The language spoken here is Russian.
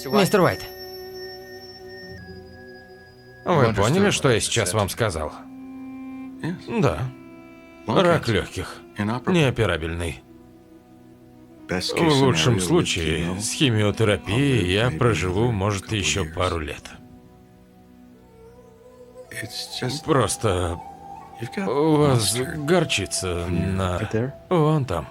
Мистер Уайт, Вы поняли, что я сейчас вам сказал? Да. Рак легких. Неоперабельный. В лучшем случае, с химиотерапией я проживу, может, еще пару лет. Просто у вас горчица на... Вон там.